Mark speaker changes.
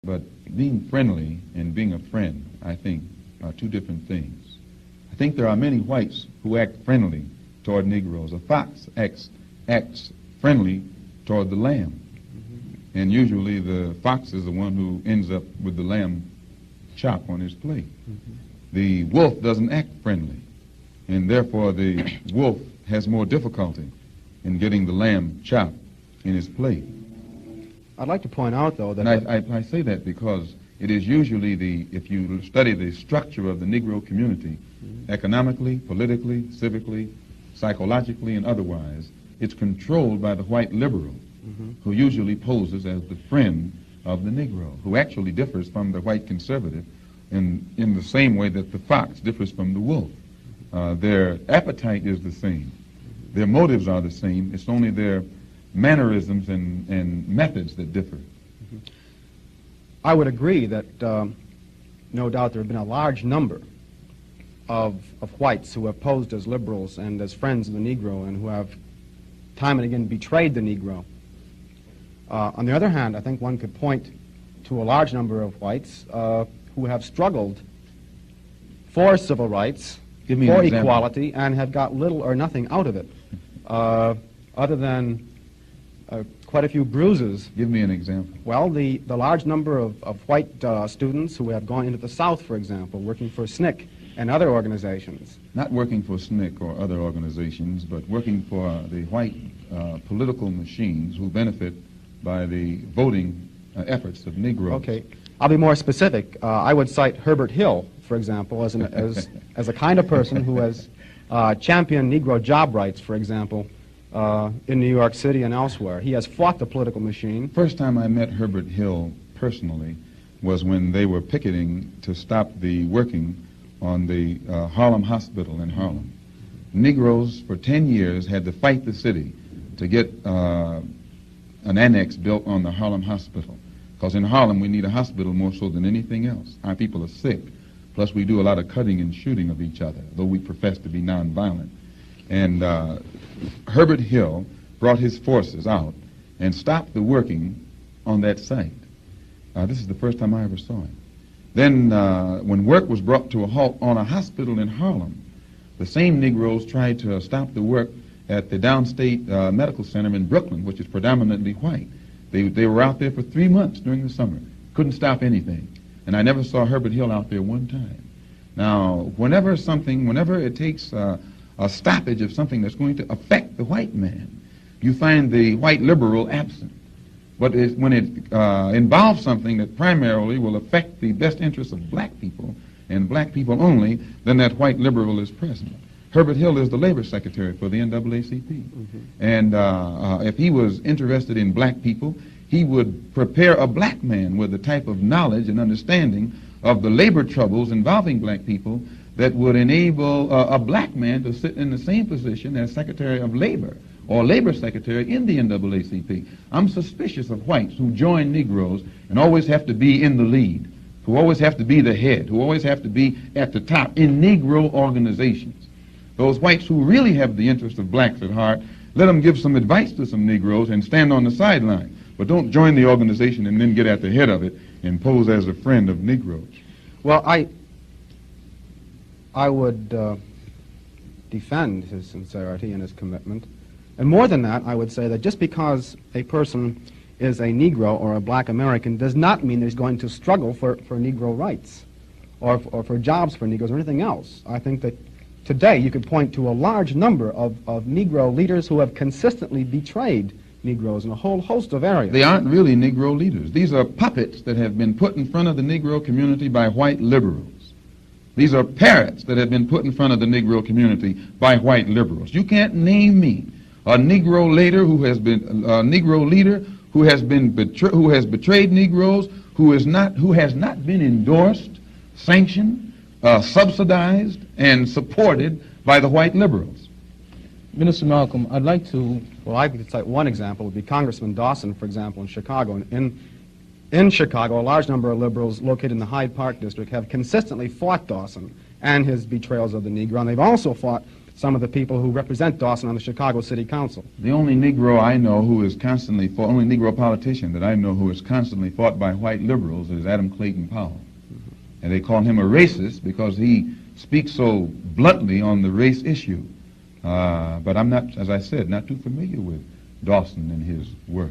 Speaker 1: But being friendly and being a friend, I think, are two different things. I think there are many whites who act friendly toward Negroes. A fox acts friendly toward the lamb. And usually the fox is the one who ends up with the lamb chop on his plate. The wolf doesn't act friendly, and therefore the wolf has more difficulty in getting the lamb chop in his plate.
Speaker 2: I'd like to point out, though, that...
Speaker 1: And I say that because it is usually if you study the structure of the Negro community, economically, politically, civically, psychologically, and otherwise, it's controlled by the white liberal, who usually poses as the friend of the Negro, who actually differs from the white conservative in the same way that the fox differs from the wolf. Their appetite is the same. Their motives are the same. It's only their mannerisms and methods that differ.
Speaker 2: I would agree that no doubt there have been a large number of whites who have posed as liberals and as friends of the Negro and who have time and again betrayed the Negro. On the other hand, I think one could point to a large number of whites who have struggled for civil rights, for equality, and have got little or nothing out of it, other than quite a few bruises.
Speaker 1: Give me an example.
Speaker 2: Well, the large number of white students who have gone into the South, for example, working for SNCC and other organizations.
Speaker 1: Not working for SNCC or other organizations, but working for the white political machines who benefit by the voting efforts of Negroes.
Speaker 2: Okay. I'll be more specific. I would cite Herbert Hill, for example, as a kind of person who has championed Negro job rights, for example, in New York City and elsewhere. He has fought the political machine.
Speaker 1: First time I met Herbert Hill personally was when they were picketing to stop the working on the Harlem Hospital in Harlem. Negroes for 10 years had to fight the city to get an annex built on the Harlem Hospital. Because in Harlem we need a hospital more so than anything else. Our people are sick. Plus we do a lot of cutting and shooting of each other, though we profess to be nonviolent. And Herbert Hill brought his forces out and stopped the working on that site. This is the first time I ever saw him. Then when work was brought to a halt on a hospital in Harlem, the same Negroes tried to stop the work at the Downstate Medical Center in Brooklyn, which is predominantly white. They were out there for 3 months during the summer. Couldn't stop anything. And I never saw Herbert Hill out there one time. Now, whenever it takes a stoppage of something that's going to affect the white man, you find the white liberal absent. But when it involves something that primarily will affect the best interests of black people and black people only, then that white liberal is present. Herbert Hill is the labor secretary for the NAACP. And if he was interested in black people, he would prepare a black man with the type of knowledge and understanding of the labor troubles involving black people that would enable a black man to sit in the same position as Secretary of Labor or Labor Secretary in the NAACP. I'm suspicious of whites who join Negroes and always have to be in the lead, who always have to be the head, who always have to be at the top in Negro organizations. Those whites who really have the interest of blacks at heart, let them give some advice to some Negroes and stand on the sideline. But don't join the organization and then get at the head of it and pose as a friend of Negroes.
Speaker 2: Well, I would defend his sincerity and his commitment. And more than that, I would say that just because a person is a Negro or a black American does not mean he's going to struggle for Negro rights or for jobs for Negroes or anything else. I think that today you could point to a large number of Negro leaders who have consistently betrayed Negroes in a whole host of areas.
Speaker 1: They aren't really Negro leaders. These are puppets that have been put in front of the Negro community by white liberals. These are parrots that have been put in front of the Negro community by white liberals. You can't name me a Negro leader who has been betrayed Negroes, who has not been endorsed, sanctioned, subsidized, and supported by the white liberals.
Speaker 3: Minister Malcolm, I'd like to...
Speaker 2: Well, I could cite one example would be Congressman Dawson, for example, in Chicago. In Chicago, a large number of liberals located in the Hyde Park district have consistently fought Dawson and his betrayals of the Negro, and they've also fought some of the people who represent Dawson on the Chicago City Council.
Speaker 1: The only Negro I know who is constantly fought, only Negro politician that I know who is constantly fought by white liberals is Adam Clayton Powell. And they call him a racist because he speaks so bluntly on the race issue. But I'm not, as I said, not too familiar with Dawson and his work.